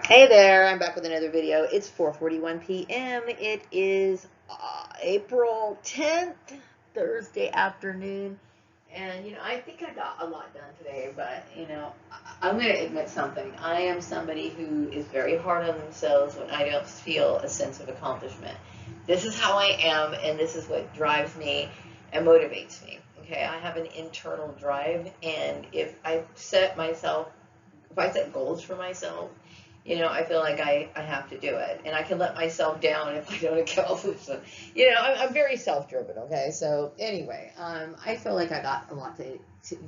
Hey there, I'm back with another video. It's 4:41 p.m. It is April 10th, Thursday afternoon. And, I think I got a lot done today, but, I'm going to admit something. I am somebody who is very hard on themselves when I don't feel a sense of accomplishment. This is how I am, and this is what drives me and motivates me. Okay, I have an internal drive, and if I set goals for myself, I feel like I have to do it. And I can let myself down if I don't accomplish them. I'm very self-driven, okay? So anyway, I feel like I got a lot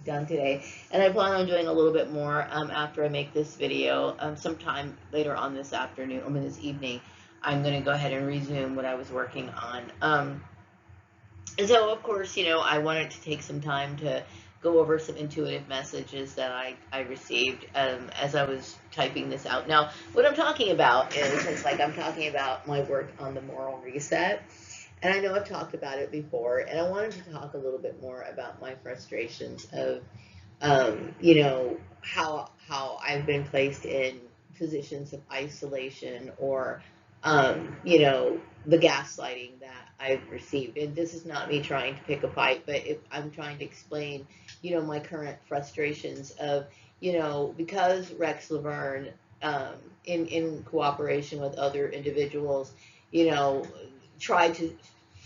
done today. And I plan on doing a little bit more after I make this video. Sometime later on this afternoon, or this evening, I'm going to go ahead and resume what I was working on. And so, of course, I wanted to take some time to go over some intuitive messages that I received as I was typing this out. Now, what I'm talking about is, it's like I'm talking about my work on the moral reset. And I know I've talked about it before, and I wanted to talk a little bit more about my frustrations of, how I've been placed in positions of isolation or, the gaslighting that I've received. And this is not me trying to pick a fight, but if I'm trying to explain, my current frustrations of, because Rex Laverne, in cooperation with other individuals, you know, tried to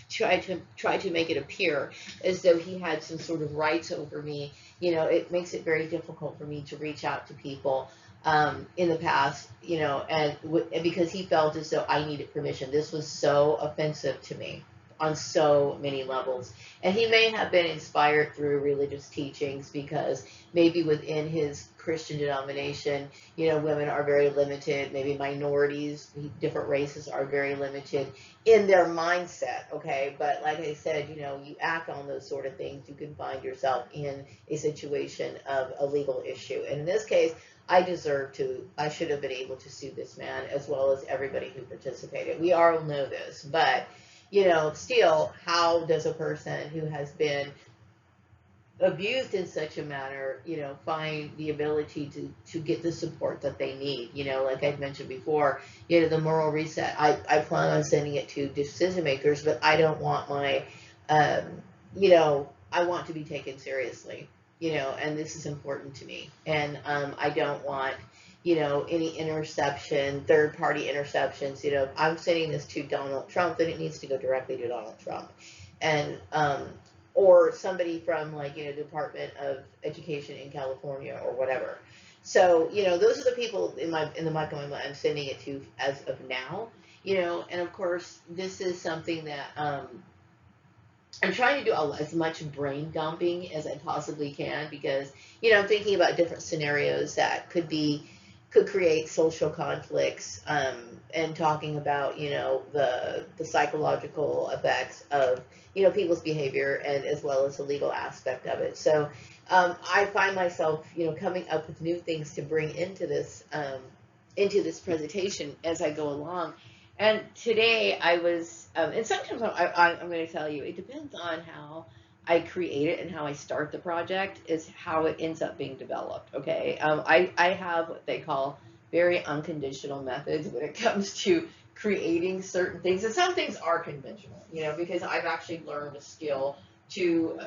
try to make it appear as though he had some sort of rights over me. It makes it very difficult for me to reach out to people in the past, and because he felt as though I needed permission. This was so offensive to me on so many levels. And he may have been inspired through religious teachings because maybe within his Christian denomination, women are very limited, maybe minorities, different races are very limited in their mindset, okay? But like I said, you act on those sort of things, you can find yourself in a situation of a legal issue. And in this case, I should have been able to sue this man as well as everybody who participated. We all know this, but, still, how does a person who has been abused in such a manner, find the ability to get the support that they need? Like I've mentioned before, the moral reset. I plan on sending it to decision makers, but I don't want um, I want to be taken seriously, and this is important to me. And I don't want, any third party interceptions. If I'm sending this to Donald Trump, then it needs to go directly to Donald Trump. And, or somebody from, like, Department of Education in California or whatever. So, those are the people in the microphone I'm sending it to as of now. And of course, this is something that I'm trying to do as much brain dumping as I possibly can because, I'm thinking about different scenarios that could create social conflicts, and talking about, the psychological effects of, people's behavior and as well as the legal aspect of it. So I find myself, coming up with new things to bring into this presentation as I go along. And today I was, and sometimes I'm going to tell you, it depends on how I create it and how I start the project is how it ends up being developed. Okay. I have what they call very unconditional methods when it comes to creating certain things. And some things are conventional, because I've actually learned a skill to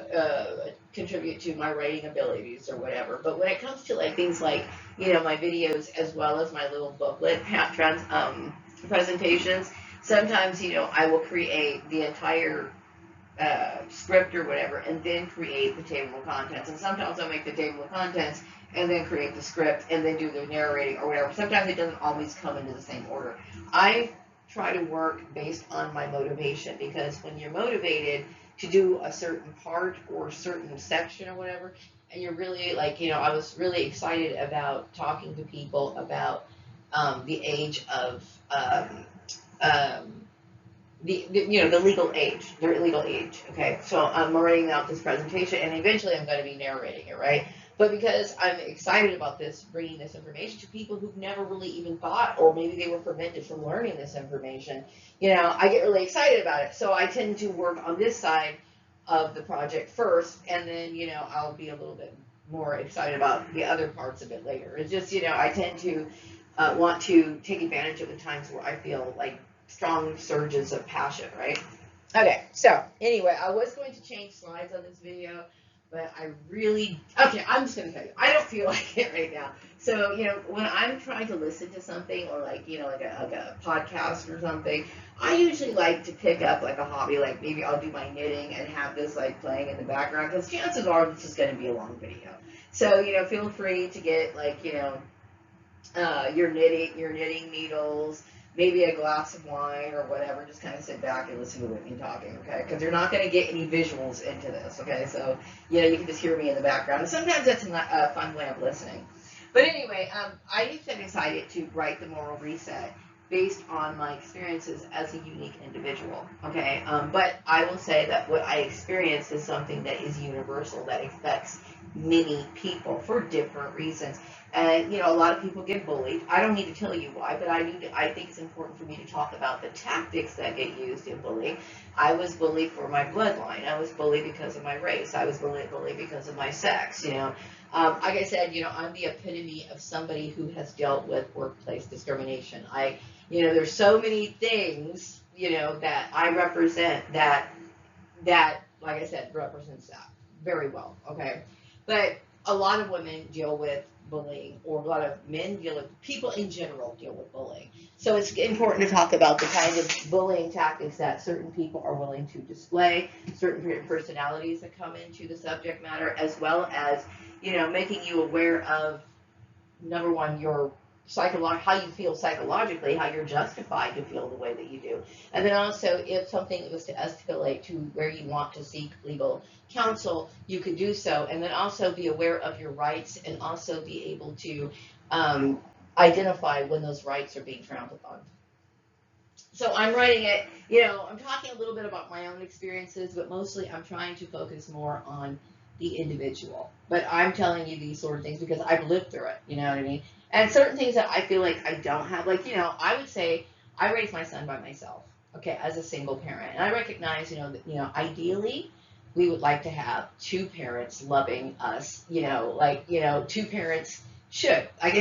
contribute to my writing abilities or whatever. But when it comes to like things like, my videos as well as my little booklet presentations, sometimes, I will create the entire script or whatever, and then create the table of contents. And sometimes I'll make the table of contents and then create the script and then do the narrating or whatever. Sometimes it doesn't always come into the same order. I try to work based on my motivation, because when you're motivated to do a certain part or certain section or whatever, and you're really like, I was really excited about talking to people about the age of um, the legal age, their legal age. Okay, so I'm writing out this presentation, and eventually I'm going to be narrating it, right? But because I'm excited about this, bringing this information to people who've never really even thought, or maybe they were prevented from learning this information, I get really excited about it. So I tend to work on this side of the project first, and then, I'll be a little bit more excited about the other parts of it later. It's just, I tend to want to take advantage of the times where I feel like strong surges of passion, right? Okay, so anyway, I was going to change slides on this video, but I really, okay, I'm just going to tell you, I don't feel like it right now. So, when I'm trying to listen to something or like, like a podcast or something, I usually like to pick up like a hobby, like maybe I'll do my knitting and have this like playing in the background because chances are this is going to be a long video. So, feel free to get like, your knitting needles, maybe a glass of wine or whatever. Just kind of sit back and listen to me talking, okay? Because you're not going to get any visuals into this, okay? So you can just hear me in the background. And sometimes that's a fun way of listening. But anyway, I decided to write the moral reset based on my experiences as a unique individual, okay? But I will say that what I experienced is something that is universal, that affects many people for different reasons. And a lot of people get bullied. I don't need to tell you why, but I think it's important for me to talk about the tactics that get used in bullying. I was bullied for my bloodline. I was bullied because of my race. I was bullied because of my sex. Like I said, I'm the epitome of somebody who has dealt with workplace discrimination. There's so many things, that I represent that, like I said, represents that very well. Okay, but a lot of women deal with bullying, or a lot of men deal with, people in general deal with bullying. So it's important to talk about the kind of bullying tactics that certain people are willing to display, certain personalities that come into the subject matter, as well as, making you aware of, number one, your how you feel psychologically, how you're justified to feel the way that you do. And then also, if something was to escalate to where you want to seek legal counsel, you could do so. And then also be aware of your rights, and also be able to identify when those rights are being trampled on. So I'm writing it, I'm talking a little bit about my own experiences, but mostly I'm trying to focus more on the individual. But I'm telling you these sort of things because I've lived through it, you know what I mean? And certain things that I feel like I don't have, like, I would say I raised my son by myself, okay, as a single parent. And I recognize, that, ideally we would like to have two parents loving us, two parents should. Like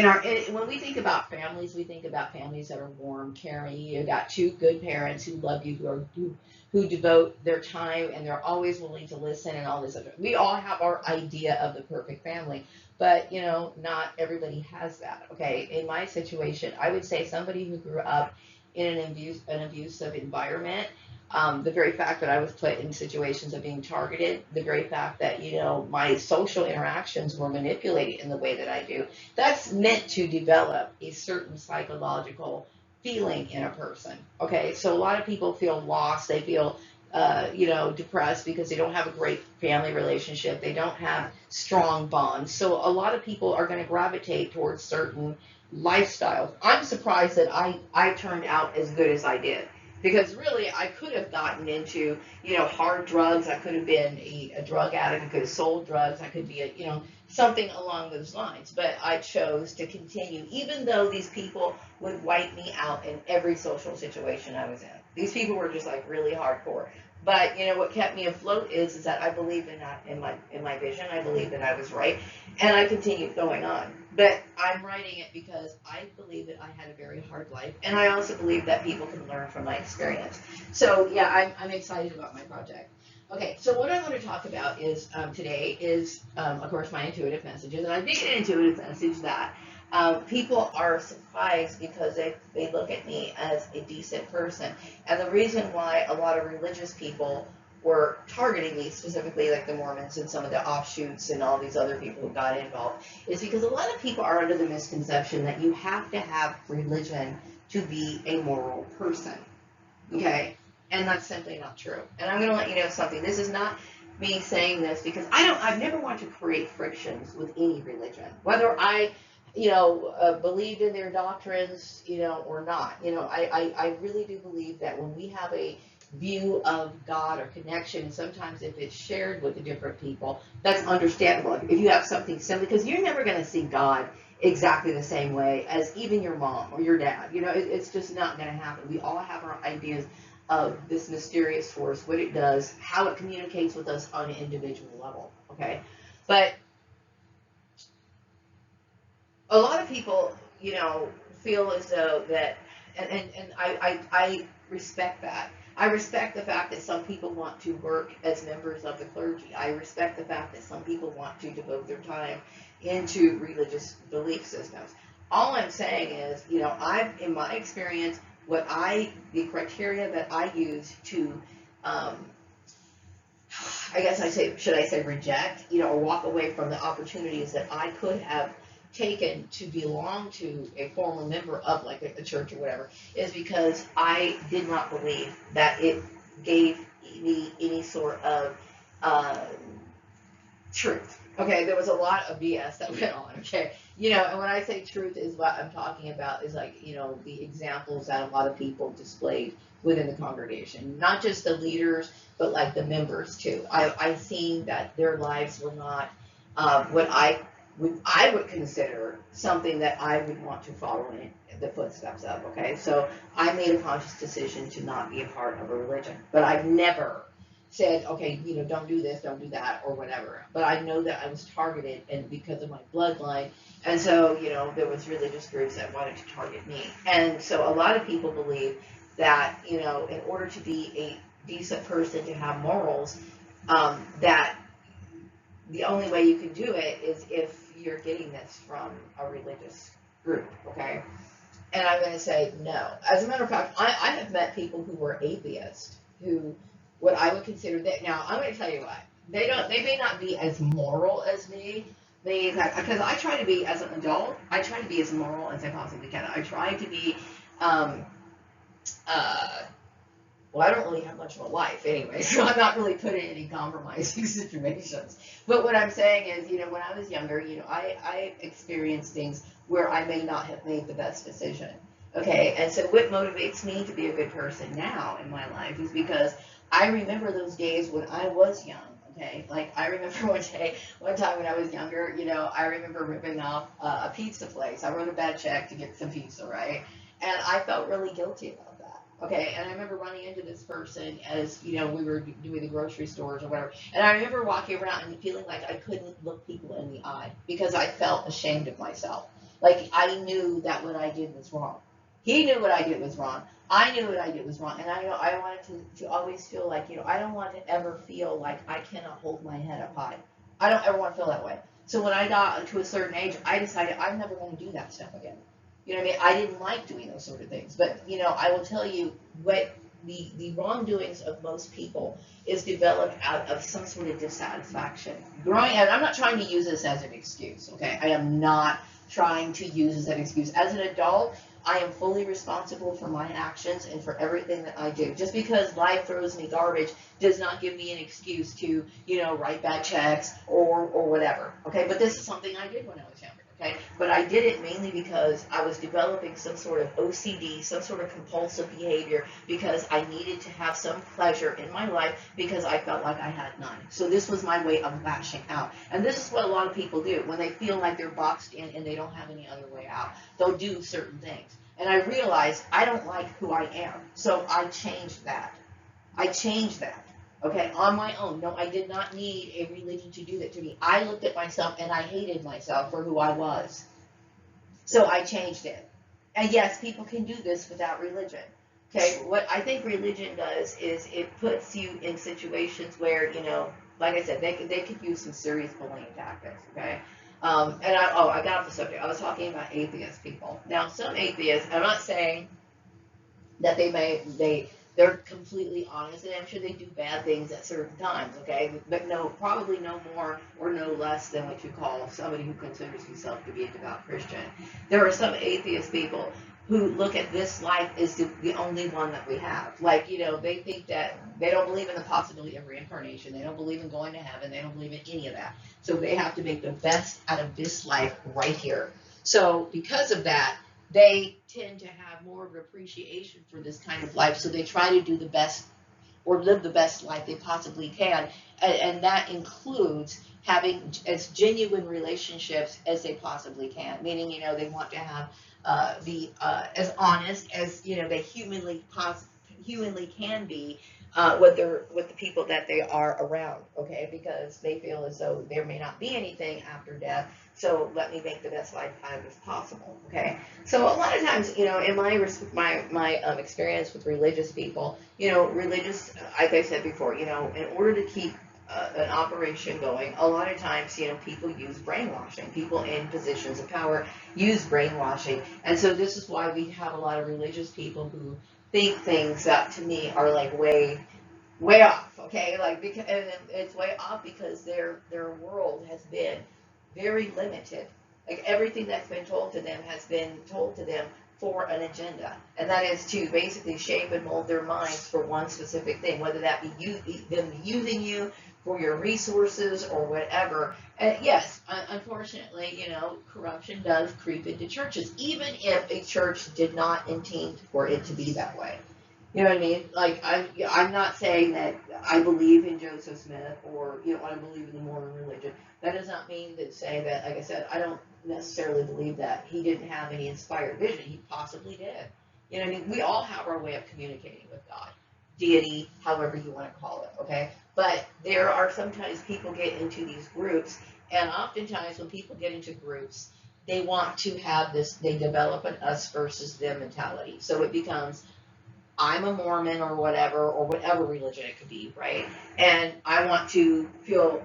when we think about families, we think about families that are warm, caring. You got two good parents who love you, who devote their time, and they're always willing to listen and all this other. We all have our idea of the perfect family, but not everybody has that. Okay, in my situation, I would say somebody who grew up in an abusive environment. The very fact that I was put in situations of being targeted, the very fact that, my social interactions were manipulated in the way that I do, that's meant to develop a certain psychological feeling in a person. Okay, so a lot of people feel lost, they feel, depressed because they don't have a great family relationship, they don't have strong bonds. So a lot of people are going to gravitate towards certain lifestyles. I'm surprised that I turned out as good as I did, because really I could have gotten into, hard drugs. I could have been a drug addict. I could have sold drugs. I could be something along those lines. But I chose to continue, even though these people would wipe me out in every social situation I was in. These people were just like really hardcore. But what kept me afloat is that I believed in my vision. I believed that I was right, and I continued going on. But I'm writing it because I believe that I had a very hard life, and I also believe that people can learn from my experience. So yeah, I'm excited about my project. Okay, so what I want to talk about is today is, of course, my intuitive messages, and I did get an intuitive message that people are surprised because they look at me as a decent person. And the reason why a lot of religious people were targeting me, specifically like the Mormons and some of the offshoots and all these other people who got involved, is because a lot of people are under the misconception that you have to have religion to be a moral person. Okay? And that's simply not true. And I'm going to let you know something. This is not me saying this because I've never wanted to create frictions with any religion, whether I believed in their doctrines, or not. I really do believe that when we have a view of God or connection, sometimes if it's shared with the different people, that's understandable. If you have something similar, because you're never going to see God exactly the same way as even your mom or your dad. It's just not going to happen. We all have our ideas of this mysterious force, what it does, how it communicates with us on an individual level. Okay, but a lot of people, feel as though that, and I respect that. I respect the fact that some people want to work as members of the clergy. I respect the fact that some people want to devote their time into religious belief systems. All I'm saying is, in my experience, the criteria that I use to, um, should I say reject, or walk away from the opportunities that I could have taken to belong to a former member of like a church or whatever, is because I did not believe that it gave me any sort of uh, truth. Okay, there was a lot of BS that went on. Okay, and when I say truth, is what I'm talking about is like, the examples that a lot of people displayed within the congregation, not just the leaders, but like the members too. I've seen that their lives were not what I would consider something that I would want to follow in the footsteps of. Okay, so I made a conscious decision to not be a part of a religion, but I've never said, okay, don't do this, don't do that, or whatever. But I know that I was targeted, and because of my bloodline, and so there was religious groups that wanted to target me, and so a lot of people believe that in order to be a decent person, to have morals, that the only way you can do it is if you're getting this from a religious group, okay? And I'm going to say no. As a matter of fact, I have met people who were atheists, who what I would consider that. Now, I'm going to tell you what. They may not be as moral as me. Because I try to be, as an adult, I try to be as moral as I possibly can. I try to be, well, I don't really have much of a life anyway, so I'm not really put in any compromising situations. But what I'm saying is, when I was younger, I experienced things where I may not have made the best decision. Okay, and so what motivates me to be a good person now in my life is because I remember those days when I was young. Okay, like I remember one time when I was younger, I remember ripping off a pizza place. I wrote a bad check to get some pizza, right? And I felt really guilty about that. Okay, and I remember running into this person as, we were doing the grocery stores or whatever. And I remember walking around and feeling like I couldn't look people in the eye because I felt ashamed of myself. Like I knew that what I did was wrong. He knew what I did was wrong. I knew what I did was wrong. And I wanted to always feel like, I don't want to ever feel like I cannot hold my head up high. I don't ever want to feel that way. So when I got to a certain age, I decided I'm never going to do that stuff again. You know what I mean? I didn't like doing those sort of things. But, I will tell you what the wrongdoings of most people is developed out of some sort of dissatisfaction. Growing up, I'm not trying to use this as an excuse, okay? I am not trying to use this as an excuse. As an adult, I am fully responsible for my actions and for everything that I do. Just because life throws me garbage does not give me an excuse to, write bad checks or whatever, okay? But this is something I did when I was younger. Okay, but I did it mainly because I was developing some sort of OCD, some sort of compulsive behavior, because I needed to have some pleasure in my life because I felt like I had none. So this was my way of lashing out. And this is what a lot of people do when they feel like they're boxed in and they don't have any other way out. They'll do certain things. And I realized I don't like who I am. So I changed that. Okay, on my own. No, I did not need a religion to do that to me. I looked at myself and I hated myself for who I was. So I changed it. And yes, people can do this without religion. Okay, what I think religion does is it puts you in situations where, like I said, they could use some serious bullying tactics, okay? I got off the subject. I was talking about atheist people. Now, some atheists, I'm not saying that they're completely honest, and I'm sure they do bad things at certain times, okay? But probably no more or no less than what you call somebody who considers himself to be a devout Christian. There are some atheist people who look at this life as the only one that we have. Like, they think that they don't believe in the possibility of reincarnation. They don't believe in going to heaven. They don't believe in any of that. So they have to make the best out of this life right here. So because of that, they tend to have more of an appreciation for this kind of life, so they try to do the best or live the best life they possibly can, and that includes having as genuine relationships as they possibly can, meaning, they want to have be as honest as, they humanly can be with the people that they are around, okay, because they feel as though there may not be anything after death, So let me make the best life out of it as possible. Okay. So a lot of times, you know, in my experience with religious people, you know, like I said before, you know, in order to keep an operation going, a lot of times, you know, people use brainwashing. People in positions of power use brainwashing, and so this is why we have a lot of religious people who think things that to me are like way off. Okay, like because and it's way off because their world has been very limited. Like everything that's been told to them has been told to them for an agenda, and that is to basically shape and mold their minds for one specific thing, whether that be them using you for your resources or whatever. And yes, unfortunately, you know, corruption does creep into churches, even if a church did not intend for it to be that way. You know what I mean? Like I'm not saying that I believe in Joseph Smith or you know I believe in the Mormon religion. That does not mean to say that, like I said, I don't necessarily believe that he didn't have any inspired vision. He possibly did. You know what I mean? We all have our way of communicating with God, deity, however you want to call it. Okay, but there are sometimes people get into these groups, and oftentimes when people get into groups, they want to have this. They develop an us versus them mentality. So it becomes I'm a Mormon or whatever religion it could be, right? And I want to be able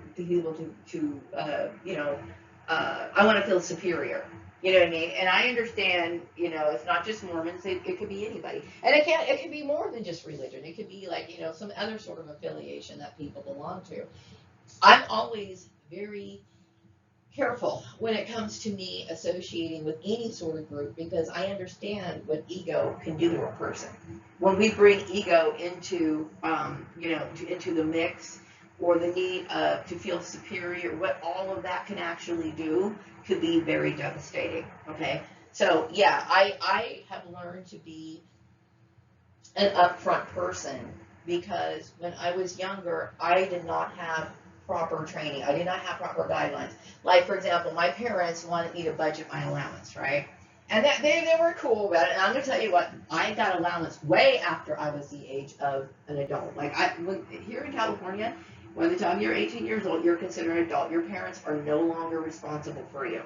I want to feel superior. You know what I mean? And I understand, you know, it's not just Mormons, it could be anybody. And it could be more than just religion. It could be like, you know, some other sort of affiliation that people belong to. I'm always very careful when it comes to me associating with any sort of group because I understand what ego can do to a person. When we bring ego into, into the mix or the need to feel superior, what all of that can actually do could be very devastating. Okay, so yeah, I have learned to be an upfront person because when I was younger, I did not have proper training. I did not have proper guidelines. Like, for example, my parents wanted me to budget my allowance, right? And that they were cool about it. And I'm going to tell you what, I got allowance way after I was the age of an adult. Like, here in California, by the time you're 18 years old, you're considered an adult. Your parents are no longer responsible for you.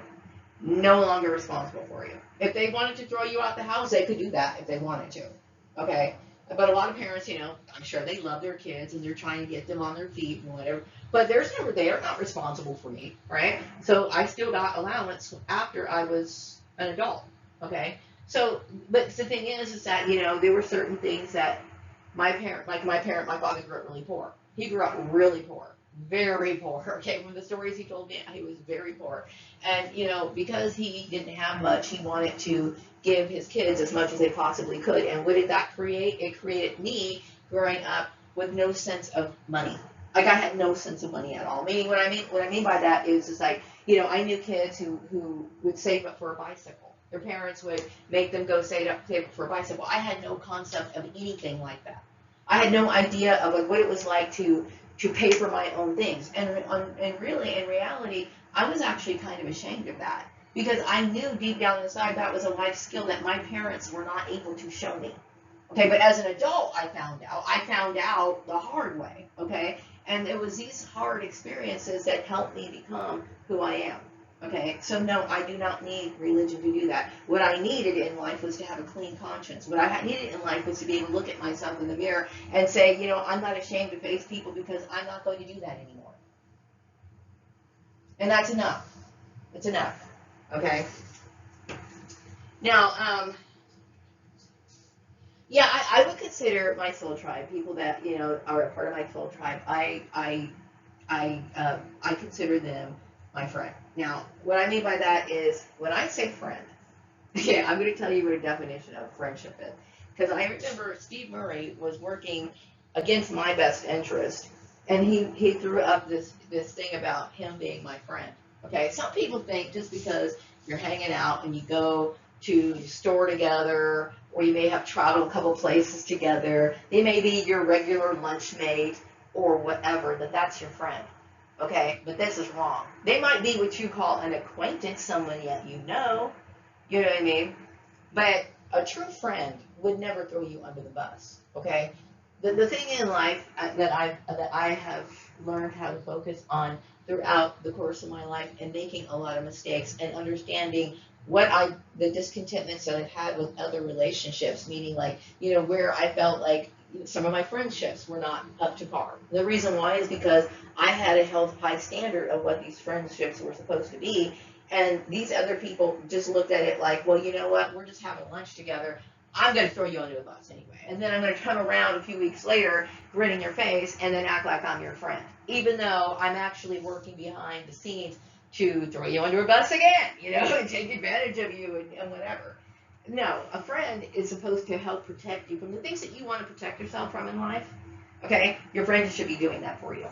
No longer responsible for you. If they wanted to throw you out the house, they could do that if they wanted to. Okay? But a lot of parents, you know, I'm sure they love their kids and they're trying to get them on their feet and whatever. But they are not responsible for me, right? So I still got allowance after I was an adult. Okay? So, but the thing is that, you know, there were certain things that my father grew up really poor. He grew up really poor. Very poor. Okay, from the stories he told me, he was very poor. And, you know, because he didn't have much, he wanted to give his kids as much as they possibly could. And what did that create? It created me growing up with no sense of money. Like I had no sense of money at all. Meaning what I mean by that is like, you know, I knew kids who would save up for a bicycle. Their parents would make them go save up for a bicycle. I had no concept of anything like that. I had no idea of like what it was like to pay for my own things. And really, in reality, I was actually kind of ashamed of that because I knew deep down inside that was a life skill that my parents were not able to show me. Okay, but as an adult, I found out the hard way. Okay, and it was these hard experiences that helped me become who I am. Okay, so no, I do not need religion to do that. What I needed in life was to have a clean conscience. What I needed in life was to be able to look at myself in the mirror and say, you know, I'm not ashamed to face people because I'm not going to do that anymore. And that's enough. It's enough. Okay. Now, yeah, I would consider my soul tribe people that you know are a part of my soul tribe. I consider them my friend. Now, what I mean by that is when I say friend, okay, I'm going to tell you what a definition of friendship is. Because I remember Steve Murray was working against my best interest, and he threw up this thing about him being my friend. Okay, some people think just because you're hanging out and you go to the store together, or you may have traveled a couple places together, they may be your regular lunch mate or whatever, that's your friend. Okay, but this is wrong. They might be what you call an acquaintance, somebody that you know. You know what I mean? But a true friend would never throw you under the bus. Okay? The thing in life that I have learned how to focus on throughout the course of my life and making a lot of mistakes and understanding the discontentments that I've had with other relationships, meaning like, where I felt like some of my friendships were not up to par. The reason why is because I had a high standard of what these friendships were supposed to be. And these other people just looked at it like, well, you know what? We're just having lunch together. I'm going to throw you under the bus anyway. And then I'm going to come around a few weeks later, grin in your face, and then act like I'm your friend. Even though I'm actually working behind the scenes to throw you under a bus again, and take advantage of you and whatever. No, a friend is supposed to help protect you from the things that you want to protect yourself from in life. Okay? Your friend should be doing that for you.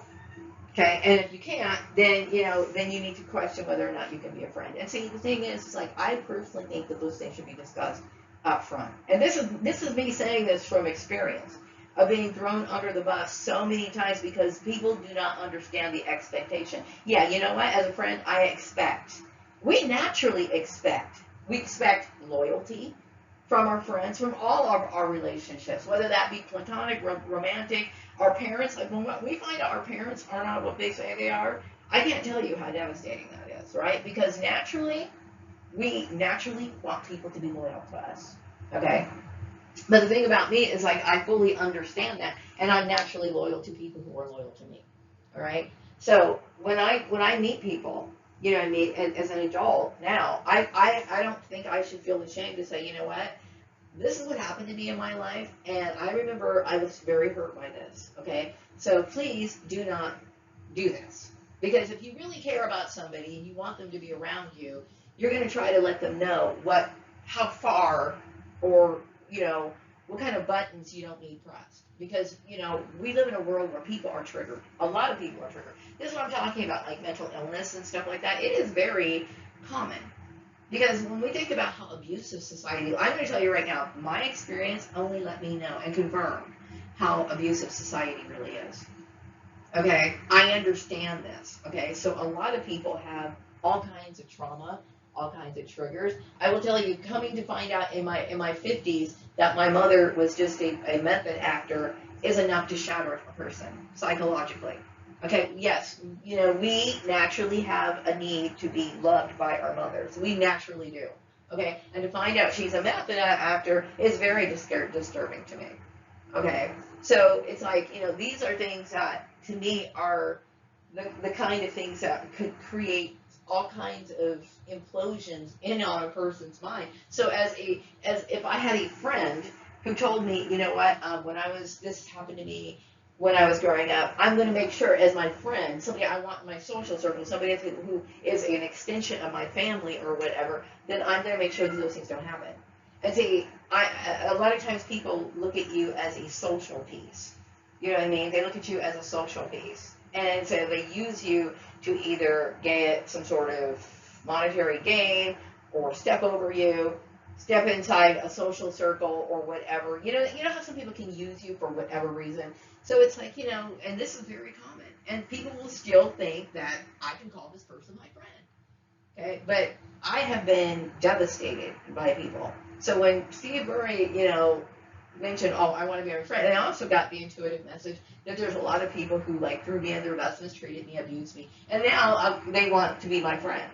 Okay, and if you can't, then then you need to question whether or not you can be a friend. And see, the thing is like I personally think that those things should be discussed up front. And this is me saying this from experience of being thrown under the bus so many times because people do not understand the expectation. Yeah, you know what? As a friend, we naturally expect loyalty from our friends, from all of our relationships, whether that be platonic, romantic. Our parents, like when we find out our parents are not what they say they are, I can't tell you how devastating that is, right? Because we naturally want people to be loyal to us, okay? But the thing about me is like I fully understand that, and I'm naturally loyal to people who are loyal to me, all right? So when I meet people, you know what I mean, and as an adult now, I don't think I should feel ashamed to say, you know what? This is what happened to me in my life, and I remember I was very hurt by this, okay? So please do not do this. Because if you really care about somebody and you want them to be around you, you're going to try to let them know how far, or, what kind of buttons you don't need pressed. Because, we live in a world where people are triggered. A lot of people are triggered. This is what I'm talking about, like mental illness and stuff like that. It is very common. Because when we think about how abusive society, I'm going to tell you right now, my experience only let me know and confirm how abusive society really is. Okay, I understand this. Okay, so a lot of people have all kinds of trauma, all kinds of triggers. I will tell you, coming to find out in my 50s that my mother was just a method actor is enough to shatter a person psychologically. Okay, yes, we naturally have a need to be loved by our mothers. We naturally do. Okay, and to find out she's a method actor is very disturbing to me. Okay, so it's like, these are things that to me are the kind of things that could create all kinds of implosions on a person's mind. So as if I had a friend who told me, you know what, this happened to me when I was growing up, I'm going to make sure as my friend, somebody I want in my social circle, somebody who is an extension of my family or whatever, then I'm going to make sure that those things don't happen. And see, a lot of times people look at you as a social piece. You know what I mean? They look at you as a social piece. And so they use you to either get some sort of monetary gain or step over you, step inside a social circle or whatever. You know how some people can use you for whatever reason. So it's like, and this is very common. And people will still think that I can call this person my friend. Okay? But I have been devastated by people. So when Steve Murray, mentioned, oh, I want to be my friend, and I also got the intuitive message that there's a lot of people who threw me under the bus, mistreated me, abused me, and now they want to be my friend.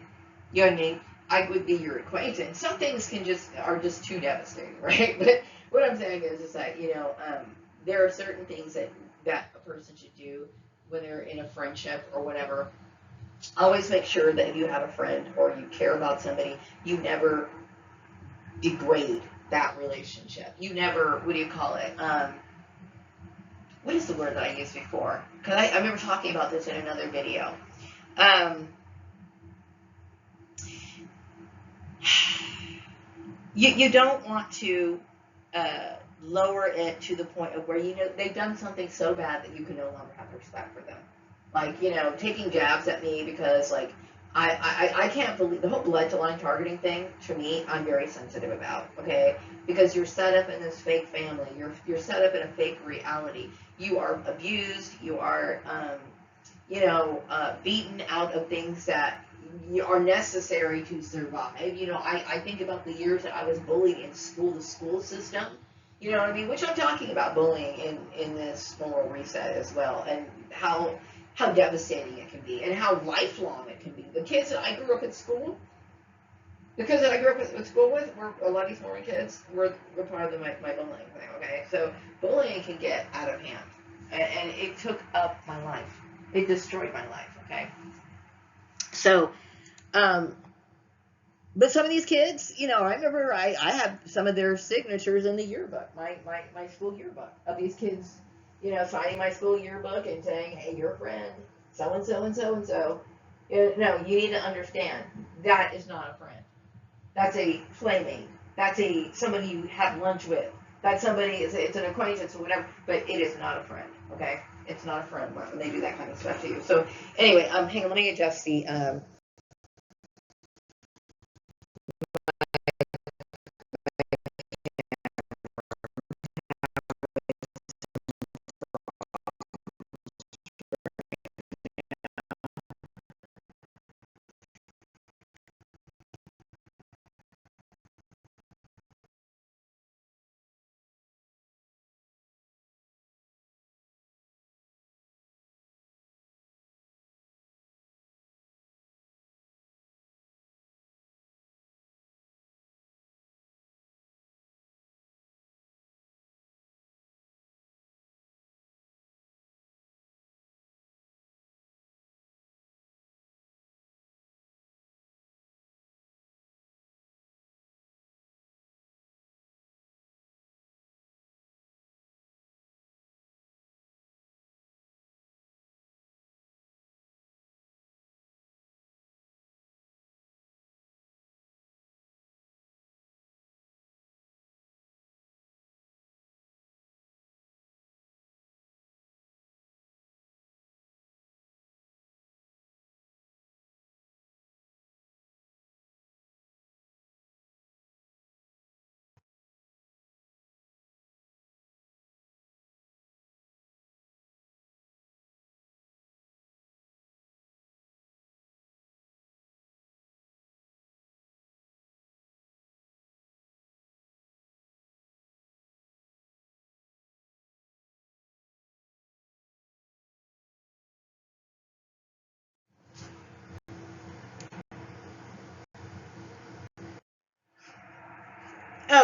You know what I mean? I would be your acquaintance. Some things are just too devastating, right? But what I'm saying is that there are certain things that a person should do when they're in a friendship or whatever. Always make sure that if you have a friend or you care about somebody, you never degrade that relationship. You never, what do you call it? What is the word that I used before? Because I remember talking about this in another video. You don't want to lower it to the point of where they've done something so bad that you can no longer have respect for them. Like, taking jabs at me because I can't believe the whole blood to line targeting thing. To me, I'm very sensitive about. Okay, because you're set up in this fake family. You're set up in a fake reality. You are abused. You are, beaten out of things that are necessary to survive. I think about the years that I was bullied in the school system. You know what I mean? Which I'm talking about bullying in this moral reset as well, and how how devastating it can be and how lifelong it can be. The kids that I grew up at school, the kids that I grew up at school with, were a lot of these Mormon kids, were part of my bullying thing, okay? So bullying can get out of hand. And it took up my life. It destroyed my life, okay? So, but some of these kids, you know, I remember I have some of their signatures in the yearbook, my school yearbook, of these kids, you know, signing my school yearbook and saying, hey, your friend, so-and-so and so-and-so. No, you need to understand, that is not a friend. That's a playmate. That's somebody you have lunch with. That's somebody, it's an acquaintance or whatever, but it is not a friend, okay? It's not a friend when they do that kind of stuff to you. So anyway, hang on, let me adjust the,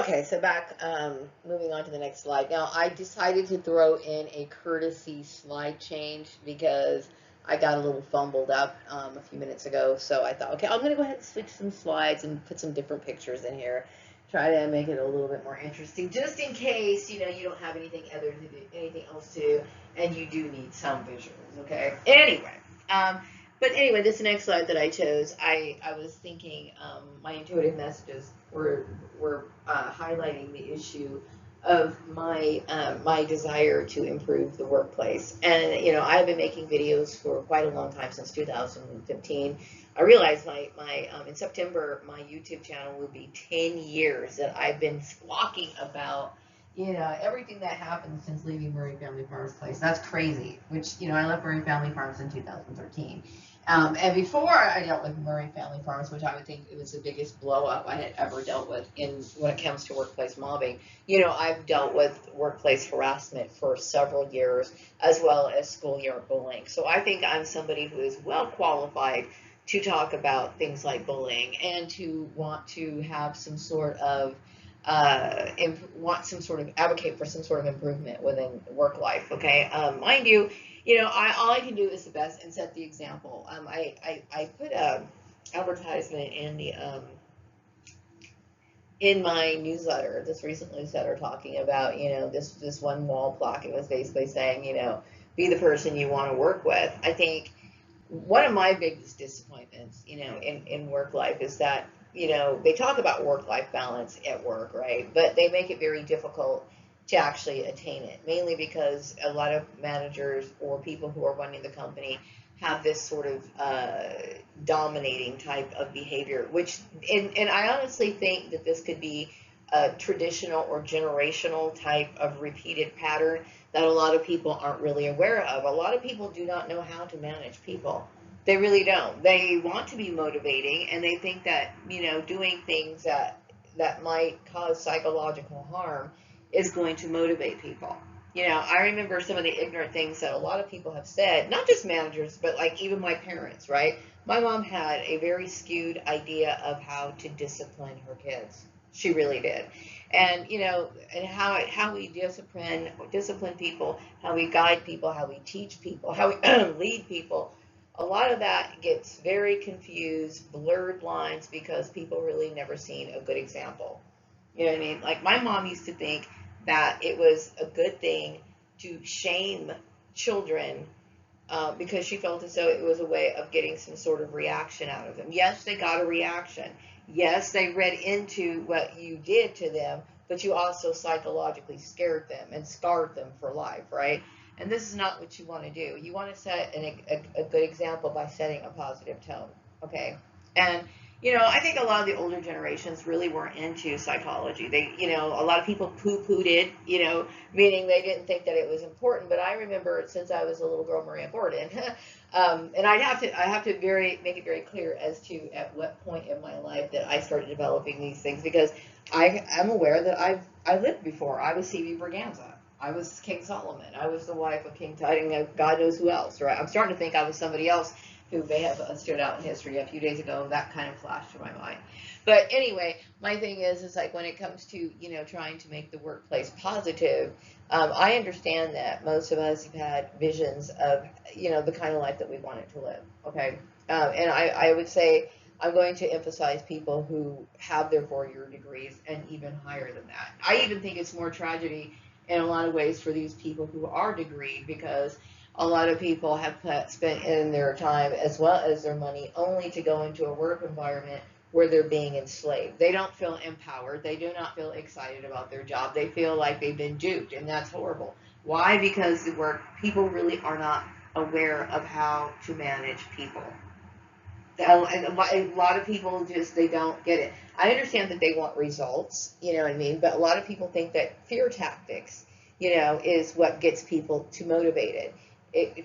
okay, so back, moving on to the next slide. Now, I decided to throw in a courtesy slide change because I got a little fumbled up a few minutes ago. So I thought, okay, I'm going to go ahead and switch some slides and put some different pictures in here. Try to make it a little bit more interesting, just in case, you know, you don't have anything else to do, and you do need some visuals, okay? Anyway, but anyway, this next slide that I chose, I was thinking my intuitive messages were highlighting the issue of my desire to improve the workplace. And you know, I've been making videos for quite a long time, since 2015. I realized in September my YouTube channel will be 10 years that I've been squawking about, you know, everything that happened since leaving Murray Family Farms place. That's crazy. Which, you know, I left Murray Family Farms in 2013. And before I dealt with Murray Family Farms, which I would think it was the biggest blow up I had ever dealt with when it comes to workplace mobbing, you know, I've dealt with workplace harassment for several years, as well as schoolyard bullying. So I think I'm somebody who is well qualified to talk about things like bullying, and to want to have some sort of advocate for some sort of improvement within work life. Okay, mind you, you know, all I can do is the best and set the example. I put a advertisement in my newsletter, this recent newsletter, talking about, you know, this one wall plaque. It was basically saying, you know, be the person you want to work with. I think one of my biggest disappointments, you know, in work life is that, you know, they talk about work-life balance at work, right? But they make it very difficult to actually attain it, mainly because a lot of managers or people who are running the company have this sort of dominating type of behavior, which, and I honestly think that this could be a traditional or generational type of repeated pattern that a lot of people aren't really aware of. A lot of people do not know how to manage people. They really don't. They want to be motivating, and they think that, you know, doing things that might cause psychological harm is going to motivate people. You know, I remember some of the ignorant things that a lot of people have said, not just managers, but like even my parents, right? My mom had a very skewed idea of how to discipline her kids. She really did. And you know, and how we discipline people, how we guide people, how we teach people, how we lead people. A lot of that gets very confused, blurred lines because people really never seen a good example. You know what I mean? Like my mom used to think that it was a good thing to shame children because she felt as though it was a way of getting some sort of reaction out of them. Yes, they got a reaction. Yes, they read into what you did to them, but you also psychologically scared them and scarred them for life, right? And this is not what you want to do. You want to set a good example by setting a positive tone, okay? And you know, I think a lot of the older generations really weren't into psychology. They, you know, a lot of people poo-pooed it, you know, meaning they didn't think that it was important. But I remember since I was a little girl, Maria Borden, and I have to make it very clear as to at what point in my life that I started developing these things because I'm aware that I lived before. I was C.B. Braganza. I was King Solomon. I was the wife of King Tut, and God knows who else, right? I'm starting to think I was somebody else who may have stood out in history a few days ago. That kind of flashed to my mind. But anyway, my thing is like when it comes to, you know, trying to make the workplace positive, I understand that most of us have had visions of, you know, the kind of life that we wanted to live. Okay. And I would say I'm going to emphasize people who have their 4-year degrees and even higher than that. I even think it's more tragedy in a lot of ways for these people who are degreed because a lot of people have spent in their time as well as their money only to go into a work environment where they're being enslaved. They don't feel empowered. They do not feel excited about their job. They feel like they've been duped, and that's horrible. Why? Because the work people really are not aware of how to manage people. A lot of people just they don't get it. I understand that they want results, you know what I mean, but a lot of people think that fear tactics, you know, is what gets people too motivated.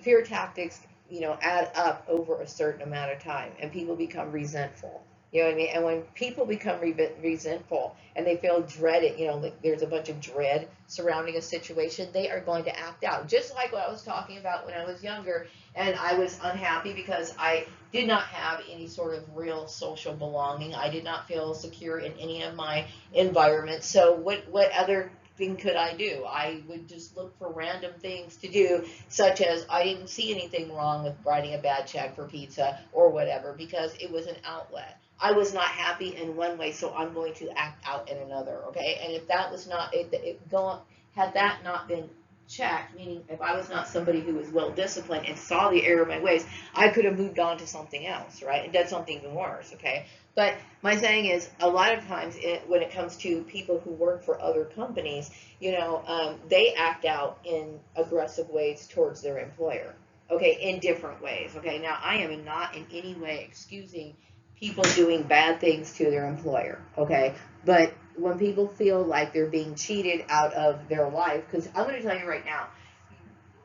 Fear tactics, you know, add up over a certain amount of time, and people become resentful. You know what I mean? And when people become resentful and they feel dreaded, you know, like there's a bunch of dread surrounding a situation, they are going to act out. Just like what I was talking about when I was younger and I was unhappy because I did not have any sort of real social belonging. I did not feel secure in any of my environments. So what other thing could I do? I would just look for random things to do, such as I didn't see anything wrong with writing a bad check for pizza or whatever because it was an outlet. I was not happy in one way, so I'm going to act out in another. Okay, and if that was not had that not been checked, meaning if I was not somebody who was well disciplined and saw the error of my ways, I could have moved on to something else, right? And done something even worse, okay? But my saying is, a lot of times when it comes to people who work for other companies, you know, they act out in aggressive ways towards their employer, okay, in different ways, okay? Now, I am not in any way excusing people doing bad things to their employer, okay? But when people feel like they're being cheated out of their life, because I'm going to tell you right now,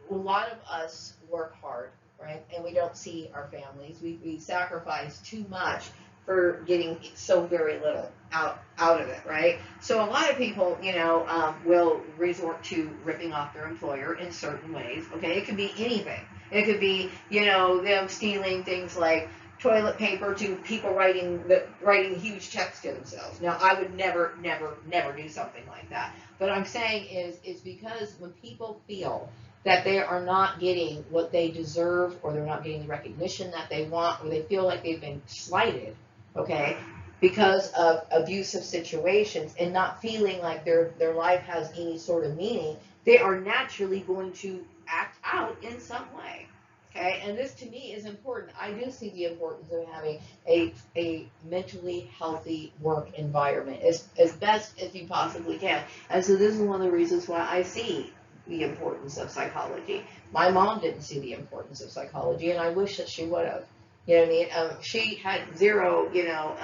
a lot of us work hard, right? And we don't see our families. We sacrifice too much for getting so very little out of it, right? So a lot of people, you know, will resort to ripping off their employer in certain ways. Okay, it could be anything. It could be, you know, them stealing things like toilet paper to people writing huge checks to themselves. Now, I would never do something like that. But I'm saying is because when people feel that they are not getting what they deserve or they're not getting the recognition that they want or they feel like they've been slighted, okay, because of abusive situations and not feeling like their life has any sort of meaning, they are naturally going to act out in some way. Okay, and this to me is important. I do see the importance of having a mentally healthy work environment as best as you possibly can. And so this is one of the reasons why I see the importance of psychology. My mom didn't see the importance of psychology, and I wish that she would have. You know what I mean? She had zero, you know,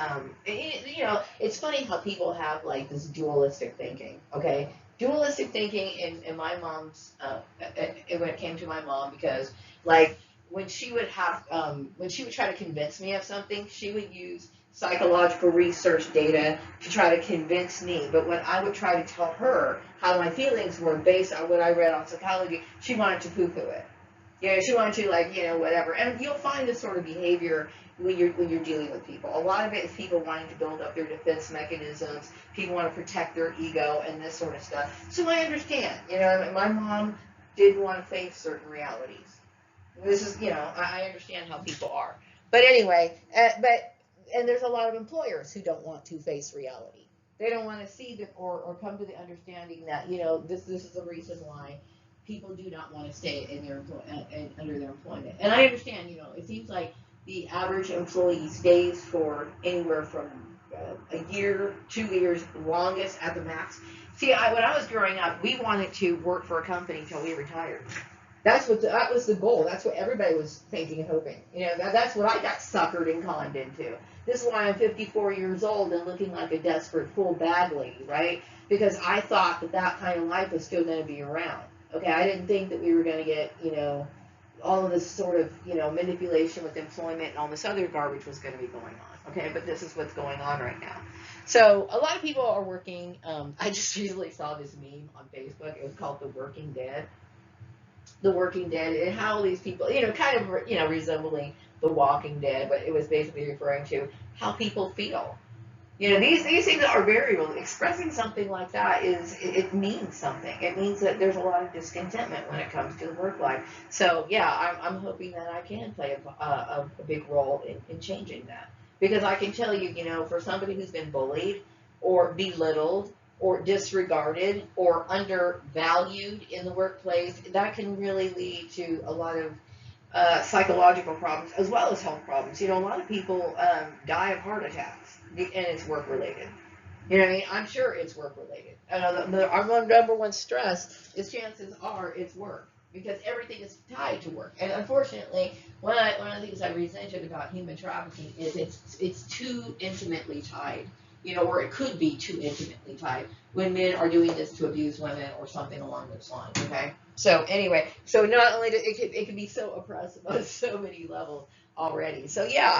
it's funny how people have like this dualistic thinking, okay? Dualistic thinking in my mom's, when it came to my mom, because like when she would try to convince me of something, she would use psychological research data to try to convince me. But when I would try to tell her how my feelings were based on what I read on psychology, she wanted to poo-poo it. You know, she wanted to, like, you know, whatever. And you'll find this sort of behavior when you're dealing with people. A lot of it is people wanting to build up their defense mechanisms. People want to protect their ego and this sort of stuff. So I understand. You know, my mom didn't want to face certain realities. This is, you know, I understand how people are. But anyway, and there's a lot of employers who don't want to face reality. They don't want to see that or come to the understanding that, you know, this is the reason why people do not want to stay in their under their employment. And I understand, you know, it seems like the average employee stays for anywhere from a year, 2 years, longest at the max. See, when I was growing up, we wanted to work for a company until we retired. That was the goal. That's what everybody was thinking and hoping. You know, that's what I got suckered and conned into. This is why I'm 54 years old and looking like a desperate fool bag lady, right? Because I thought that kind of life was still going to be around. Okay, I didn't think that we were going to get, you know, all of this sort of, you know, manipulation with employment and all this other garbage was going to be going on. Okay, but this is what's going on right now. So a lot of people are working. I just recently saw this meme on Facebook. It was called The Working Dead. The Working Dead, and how these people, you know, kind of, you know, resembling The Walking Dead, but it was basically referring to how people feel. You know, these things are variable. Expressing something like that it means something. It means that there's a lot of discontentment when it comes to the work life. So yeah, I'm hoping that I can play a big role in changing that, because I can tell you, you know, for somebody who's been bullied or belittled or disregarded or undervalued in the workplace, that can really lead to a lot of psychological problems as well as health problems. You know, a lot of people die of heart attacks, and it's work related. You know what I mean? I'm sure it's work related. Our number one stress is, chances are, it's work, because everything is tied to work. And unfortunately, one of the things I resented about human trafficking is it's too intimately tied. You know, or it could be too intimately tied when men are doing this to abuse women or something along those lines. Okay. So anyway, so not only it can be so oppressive on so many levels already. So yeah,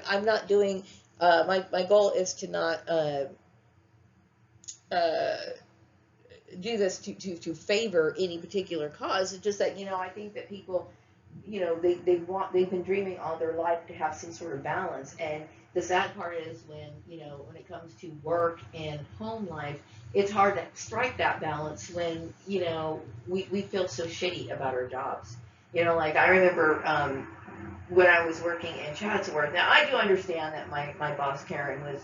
I'm not doing. My goal is to not uh, do this to favor any particular cause. It's just that, you know, I think that people, you know, they've been dreaming all their life to have some sort of balance. And the sad part is when, you know, when it comes to work and home life, it's hard to strike that balance when, you know, we feel so shitty about our jobs. You know, like I remember when I was working in Chatsworth. Now I do understand that my boss Karen was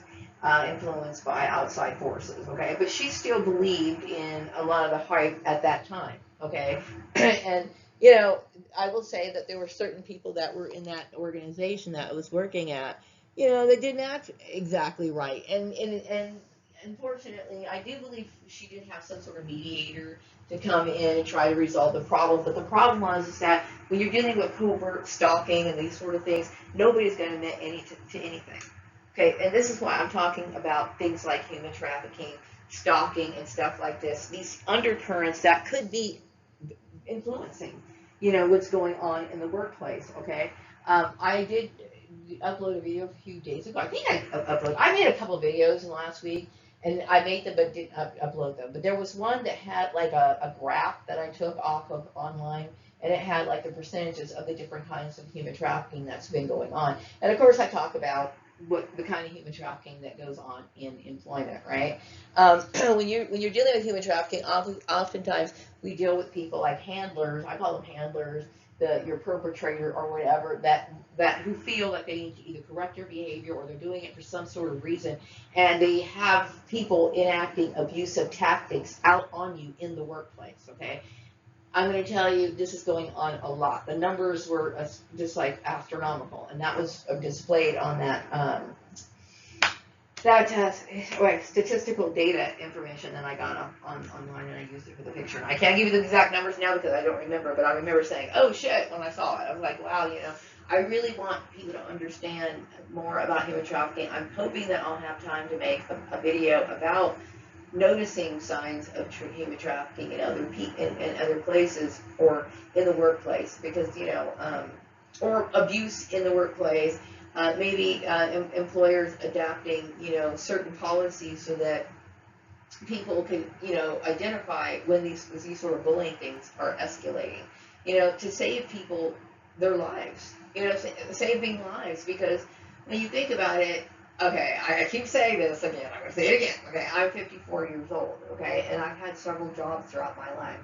influenced by outside forces, okay, but she still believed in a lot of the hype at that time, okay, and you know, I will say that there were certain people that were in that organization that I was working at, you know, that didn't act exactly right, and unfortunately, I do believe she did have some sort of mediator to come in and try to resolve the problem. But the problem was is that when you're dealing with covert stalking and these sort of things, nobody's going to admit to anything. Okay, and this is why I'm talking about things like human trafficking, stalking, and stuff like this. These undercurrents that could be influencing, you know, what's going on in the workplace. Okay, I did upload a video a few days ago. I think I made a couple of videos in the last week, and I made them but didn't upload them. But there was one that had like a graph that I took off of online, and it had like the percentages of the different kinds of human trafficking that's been going on. And of course, I talk about what the kind of human trafficking that goes on in employment, right? When you're dealing with human trafficking, oftentimes we deal with people like handlers. I call them handlers. Your perpetrator or whatever that who feel that they need to either correct their behavior or they're doing it for some sort of reason, and they have people enacting abusive tactics out on you in the workplace. Okay, I'm going to tell you, this is going on a lot. The numbers were just like astronomical, and that was displayed on that statistical data information that I got online, and I used it for the picture. I can't give you the exact numbers now because I don't remember, but I remember saying, "Oh shit!" when I saw it. I was like, "Wow, you know, I really want people to understand more about human trafficking." I'm hoping that I'll have time to make a video about noticing signs of human trafficking in other places or in the workplace, because, you know, or abuse in the workplace, Maybe employers adapting, certain policies so that people can, identify when these sort of bullying things are escalating, to save people their lives, saving lives. Because when you think about it, okay, I keep saying this again, I'm going to say it again, okay, I'm 54 years old, okay, and I've had several jobs throughout my life.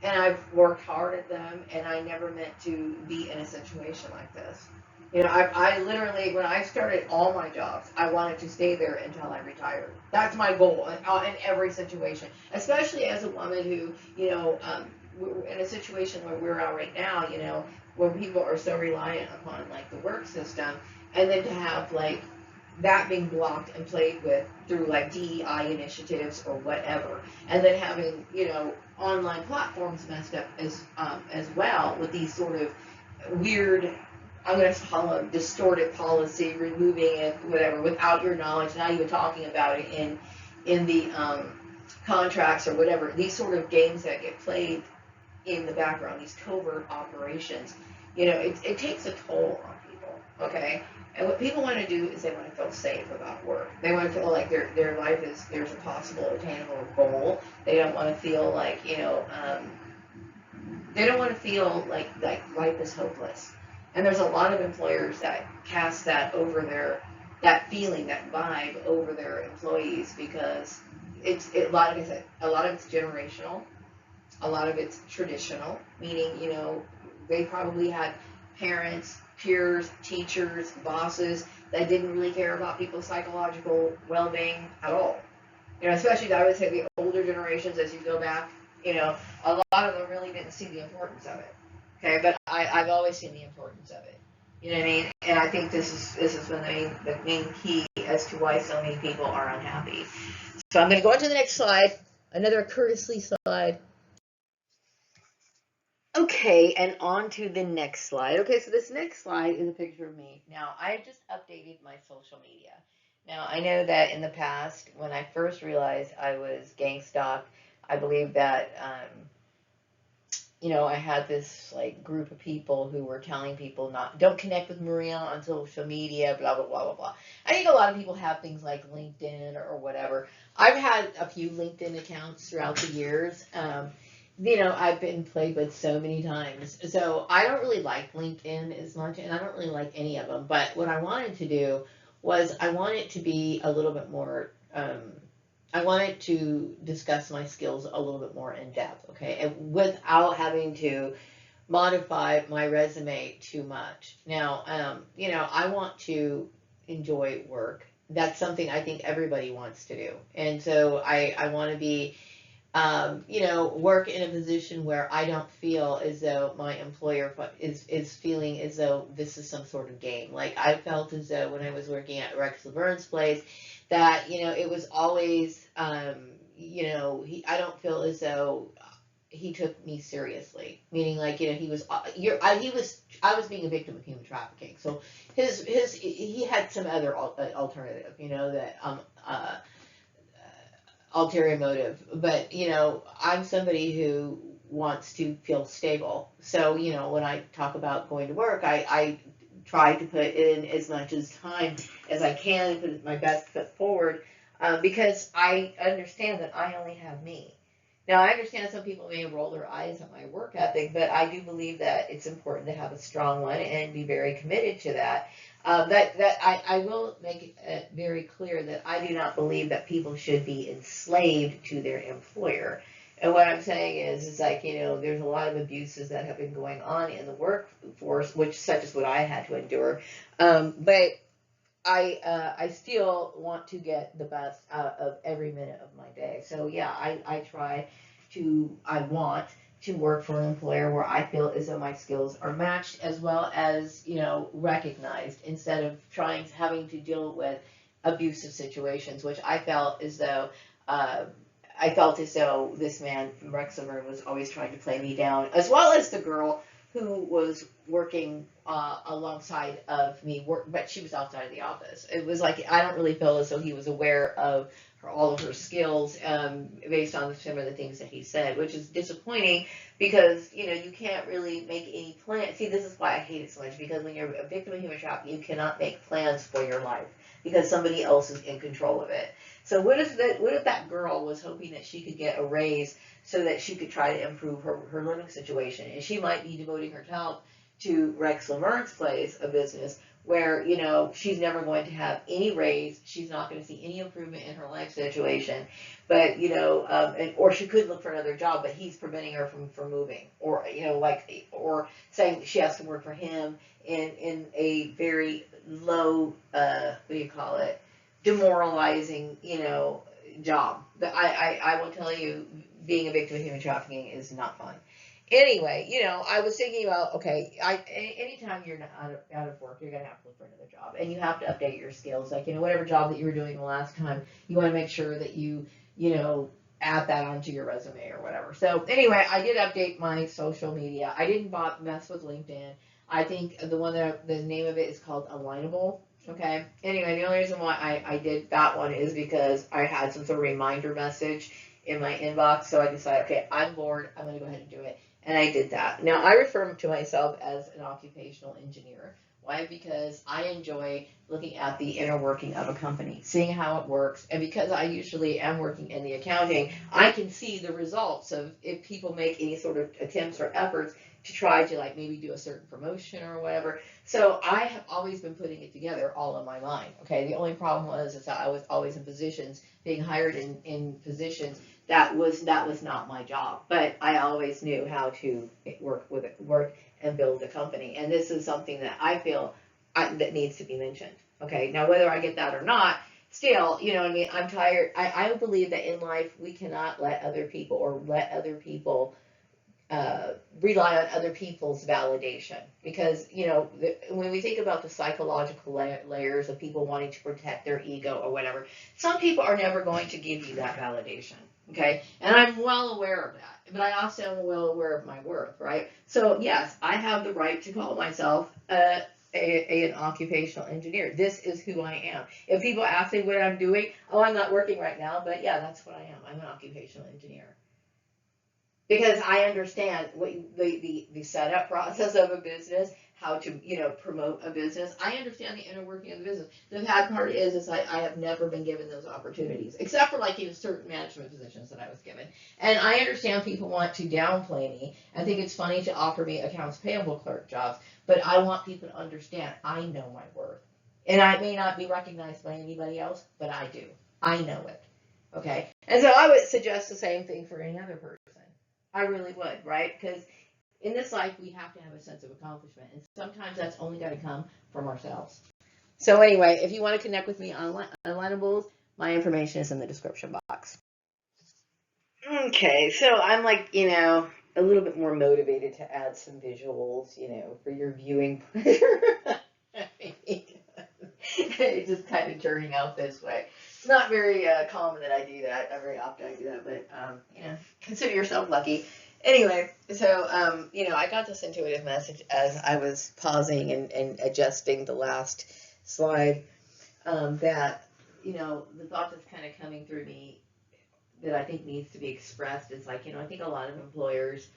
And I've worked hard at them, and I never meant to be in a situation like this. I literally, when I started all my jobs, I wanted to stay there until I retired. That's my goal in every situation, especially as a woman who, we're in a situation where we're at right now, where people are so reliant upon like the work system, and then to have like that being blocked and played with through like DEI initiatives or whatever, and then having online platforms messed up as well with these sort of weird, I'm going to call them distorted policy, removing it, whatever, without your knowledge, not even talking about it in the contracts or whatever. These sort of games that get played in the background, these covert operations, it takes a toll on people, okay? And what people want to do is they want to feel safe about work. They want to feel like their life there's a possible attainable goal. They don't want to feel like, they don't want to feel like life is hopeless. And there's a lot of employers that cast that feeling, that vibe over their employees, because a lot of it's generational, a lot of it's traditional, meaning, they probably had parents, peers, teachers, bosses that didn't really care about people's psychological well-being at all. Especially, I would say, the older generations, as you go back, a lot of them really didn't see the importance of it. Okay, but I've always seen the importance of it. You know what I mean? And I think this is the main key as to why so many people are unhappy. So I'm going to go on to the next slide, another courtesy slide. Okay, and on to the next slide. Okay, so this next slide is a picture of me. Now, I just updated my social media. Now, I know that in the past, when I first realized I was gang stalked, I believe that, I had this like group of people who were telling people don't connect with Maria on social media, blah, blah, blah, blah, blah. I think a lot of people have things like LinkedIn or whatever. I've had a few LinkedIn accounts throughout the years. I've been played with so many times. So I don't really like LinkedIn as much, and I don't really like any of them. But what I wanted to do was I wanted to be a little bit more, I wanted to discuss my skills a little bit more in depth, okay, and without having to modify my resume too much. Now, I want to enjoy work. That's something I think everybody wants to do. And so I want to be work in a position where I don't feel as though my employer is feeling as though this is some sort of game. Like I felt as though when I was working at Rex Laverne's place, that it was always, I don't feel as though he took me seriously. Meaning, like he was, I was being a victim of human trafficking. So he had some other alternative, that ulterior motive. But I'm somebody who wants to feel stable. So when I talk about going to work, I try to put in as much as time as I can and put my best foot forward, because I understand that I only have me. Now, I understand some people may roll their eyes at my work ethic, but I do believe that it's important to have a strong one and be very committed to that. I will make it very clear that I do not believe that people should be enslaved to their employer. And what I'm saying is like, there's a lot of abuses that have been going on in the workforce, which such as what I had to endure. But I still want to get the best out of every minute of my day. So yeah, I want to work for an employer where I feel as though my skills are matched, as well as, recognized, instead of having to deal with abusive situations, which I felt as though, this man from Rex Laverne was always trying to play me down, as well as the girl who was working alongside of me, but she was outside of the office. It was like I don't really feel as though he was aware of all of her skills based on some of the things that he said, which is disappointing because you can't really make any plans. See, this is why I hate it so much, because when you're a victim of human trafficking, you cannot make plans for your life because somebody else is in control of it. So what if that girl was hoping that she could get a raise so that she could try to improve her living situation, and she might be devoting her talent to Rex Laverne's place, a business where she's never going to have any raise, she's not going to see any improvement in her life situation, but or she could look for another job, but he's preventing her from moving, or or saying she has to work for him in a very low what do you call it, demoralizing job. But I will tell you, being a victim of human trafficking is not fun. Anyway, I was thinking about, okay, anytime you're out of work, you're gonna have to look for another job, and you have to update your skills. Like whatever job that you were doing the last time, you want to make sure that you add that onto your resume or whatever. So anyway, I did update my social media. I didn't mess with LinkedIn. I think the name of it is called Alignable. Okay. Anyway, the only reason why I did that one is because I had some sort of reminder message in my inbox. So I decided, okay, I'm bored. I'm going to go ahead and do it. And I did that. Now, I refer to myself as an occupational engineer. Why? Because I enjoy looking at the inner working of a company, seeing how it works. And because I usually am working in the accounting, I can see the results of if people make any sort of attempts or efforts to try to maybe do a certain promotion or whatever. So I have always been putting it together all in my mind. Okay. The only problem is that I was always in positions, being hired in positions that was not my job, but I always knew how to work and build a company. And this is something that I feel that needs to be mentioned. Okay, now whether I get that or not, still, what I mean, I'm tired. I believe that in life we cannot let other people rely on other people's validation, because when we think about the psychological layers of people wanting to protect their ego or whatever, some people are never going to give you that validation. Okay, and I'm well aware of that, but I also am well aware of my worth, right? So yes, I have the right to call myself an occupational engineer. This is who I am. If people ask me what I'm doing, oh, I'm not working right now, but yeah, that's what I am. I'm an occupational engineer. Because I understand what the setup process of a business, how to promote a business. I understand the inner working of the business. The bad part is I have never been given those opportunities, except for certain management positions that I was given. And I understand people want to downplay me. I think it's funny to offer me accounts payable clerk jobs, but I want people to understand I know my worth, and I may not be recognized by anybody else, but I do. I know it. Okay, and so I would suggest the same thing for any other person. I really would, right? Because in this life, we have to have a sense of accomplishment, and sometimes that's only got to come from ourselves. So anyway, if you want to connect with me on Alignables, my information is in the description box. Okay, so I'm a little bit more motivated to add some visuals, for your viewing pleasure. It's just kind of turning out this way. It's not very common that I do that. Not very often I do that, but consider yourself lucky. Anyway, so I got this intuitive message as I was pausing and adjusting the last slide. That the thought that's kind of coming through me that I think needs to be expressed is I think a lot of employers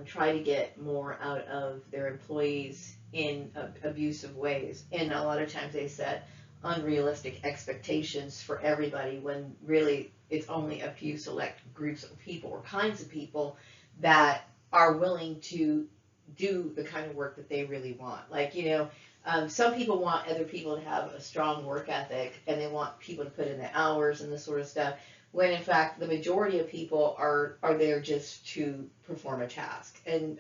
try to get more out of their employees in abusive ways, and a lot of times they set unrealistic expectations for everybody when really it's only a few select groups of people or kinds of people that are willing to do the kind of work that they really want. Some people want other people to have a strong work ethic, and they want people to put in the hours and this sort of stuff, when in fact the majority of people are there just to perform a task, and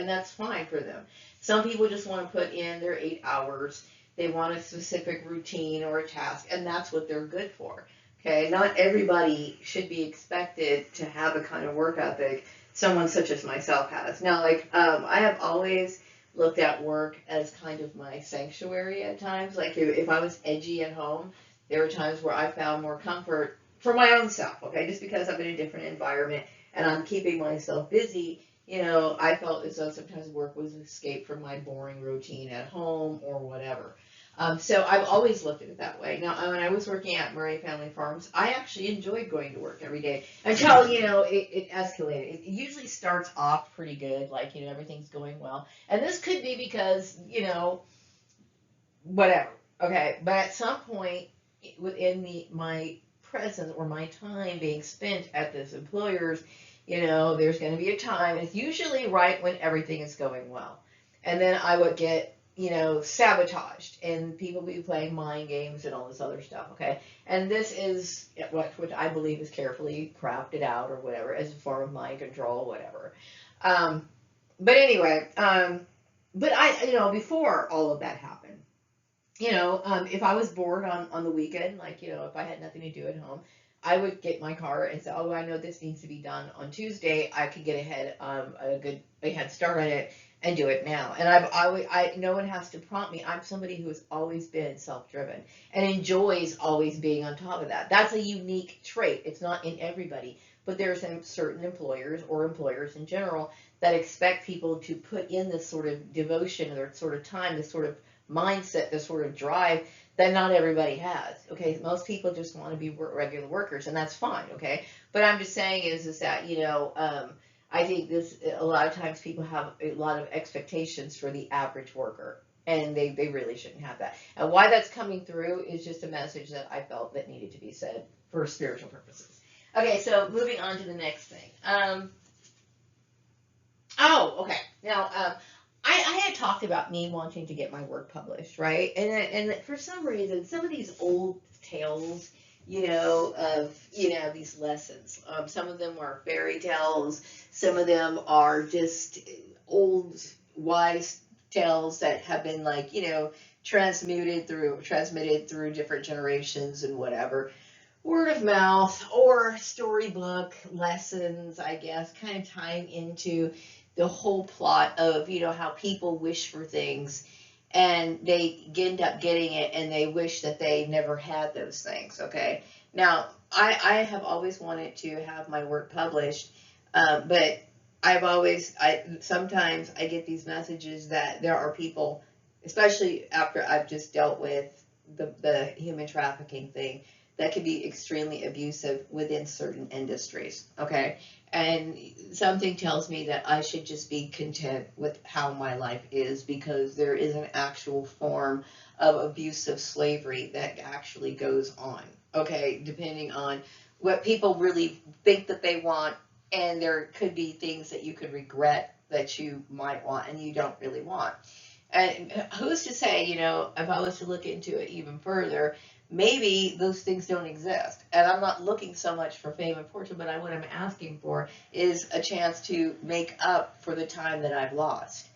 that's fine for them. Some people just want to put in their 8 hours. They want a specific routine or a task, and that's what they're good for. Okay, not everybody should be expected to have the kind of work ethic someone such as myself has. Now, I have always looked at work as kind of my sanctuary at times. If I was edgy at home, there were times where I found more comfort for my own self, okay, just because I'm in a different environment and I'm keeping myself busy. I felt as though sometimes work was an escape from my boring routine at home or whatever. So I've always looked at it that way. Now, when I was working at Murray Family Farms, I actually enjoyed going to work every day until, it escalated. It usually starts off pretty good, like, everything's going well. And this could be because, whatever. Okay. But at some point within my presence or my time being spent at this employer's, there's going to be a time. It's usually right when everything is going well. And then I would get, sabotaged and people would be playing mind games and all this other stuff. Okay. And this is what I believe is carefully crafted out or whatever as a form of mind control, whatever. Um, but anyway, but before all of that happened, if I was bored on the weekend, like, if I had nothing to do at home, I would get my car and say, oh, I know this needs to be done on Tuesday. I could get a head start on it and do it now. And no one has to prompt me. I'm somebody who has always been self-driven and enjoys always being on top of that. That's a unique trait. It's not in everybody, but there's certain employers or employers in general that expect people to put in this sort of devotion or sort of time, this sort of mindset, this sort of drive that not everybody has. Okay, most people just want to be regular workers, and that's fine. Okay, but I'm just saying is that I think this a lot of times people have a lot of expectations for the average worker, and they really shouldn't have that. And why that's coming through is just a message that I felt that needed to be said for spiritual purposes. Okay, so moving on to the next thing. Okay. Now, I had talked about me wanting to get my work published, right? And for some reason, some of these old tales, of these lessons. Some of them are fairy tales. Some of them are just old wise tales that have been like transmitted through different generations and whatever. Word of mouth or storybook lessons, I guess, kind of tying into the whole plot of how people wish for things and they end up getting it and they wish that they never had those things. Okay, now I have always wanted to have my work published, but I sometimes I get these messages that there are people, especially after I've just dealt with the human trafficking thing, that can be extremely abusive within certain industries. Okay, and something tells me that I should just be content with how my life is because there is an actual form of abusive slavery that actually goes on. Okay, depending on what people really think that they want, and there could be things that you could regret that you might want and you don't really want. And who's to say, if I was to look into it even further, maybe those things don't exist. And I'm not looking so much for fame and fortune, but what I'm asking for is a chance to make up for the time that I've lost.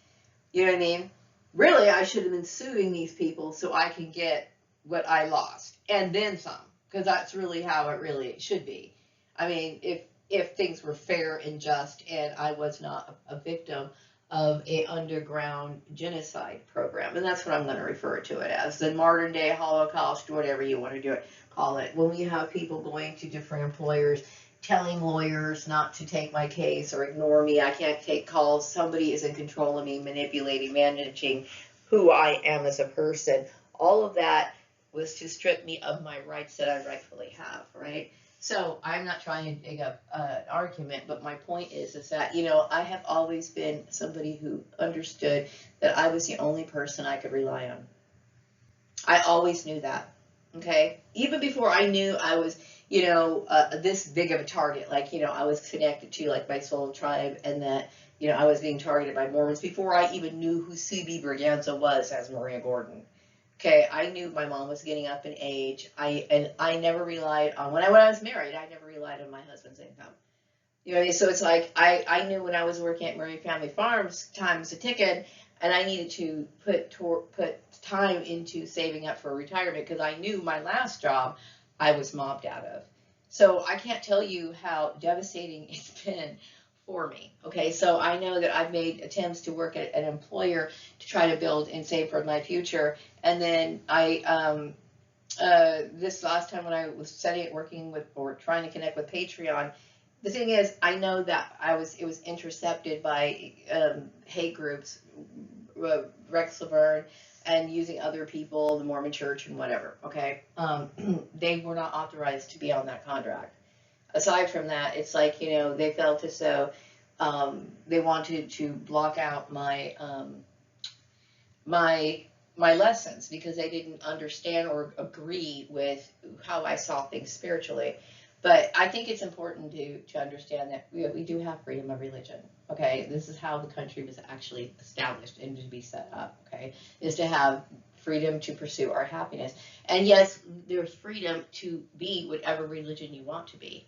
You know what I mean? Really, I should have been suing these people so I can get what I lost and then some, because that's really how it really should be. I mean, if things were fair and just, and I was not a victim of a underground genocide program, and that's what I'm going to refer to it as, the modern day Holocaust, whatever you want to do it, call it. When we have people going to different employers, telling lawyers not to take my case or ignore me, I can't take calls, somebody is in control of me, manipulating, managing who I am as a person, all of that was to strip me of my rights that I rightfully have, right? So I'm not trying to dig up an argument, but my point is that, I have always been somebody who understood that I was the only person I could rely on. I always knew that. Okay. Even before I knew I was, this big of a target, like, I was connected to like my soul tribe and that, I was being targeted by Mormons before I even knew who C.B. Braganza was as Maria Gordon. Okay, I knew my mom was getting up in age. I never relied on when I was married. I never relied on my husband's income. You know what I mean? So it's like I knew when I was working at Murray Family Farms, time was a ticking, and I needed to put time into saving up for retirement because I knew my last job I was mobbed out of. So I can't tell you how devastating it's been for me. Okay, so I know that I've made attempts to work at an employer to try to build and save for my future, and then this last time when I was working with or trying to connect with Patreon, The thing is, I know that it was intercepted by hate groups, Rex Laverne, and using other people, the Mormon Church, and whatever. Okay, they were not authorized to be on that contract. Aside from that, it's like, they felt as though they wanted to block out my my lessons because they didn't understand or agree with how I saw things spiritually. But I think it's important to understand that we do have freedom of religion. Okay, this is how the country was actually established and to be set up. Okay, is to have freedom to pursue our happiness. And yes, there's freedom to be whatever religion you want to be.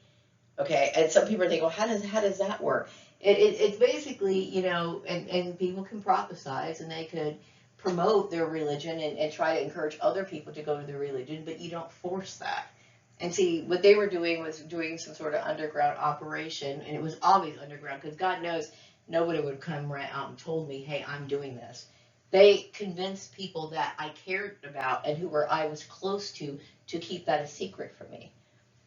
Okay, and some people are thinking, well, how does that work? It's basically, and people can prophesize and they could promote their religion and try to encourage other people to go to their religion, but you don't force that. And see, what they were doing was doing some sort of underground operation, and it was always underground because God knows nobody would come right out and told me, hey, I'm doing this. They convinced people that I cared about and I was close to keep that a secret from me.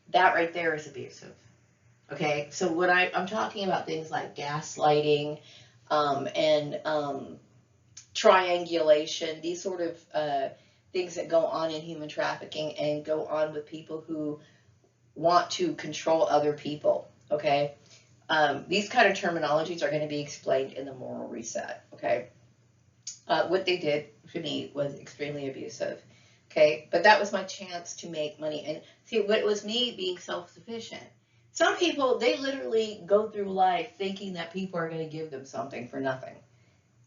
That right there is abusive. Okay, so when I'm talking about things like gaslighting and triangulation, these sort of things that go on in human trafficking and go on with people who want to control other people. Okay, these kind of terminologies are going to be explained in the moral reset. Okay, what they did to me was extremely abusive. Okay, but that was my chance to make money. And see, what it was me being self-sufficient. Some people, they literally go through life thinking that people are going to give them something for nothing.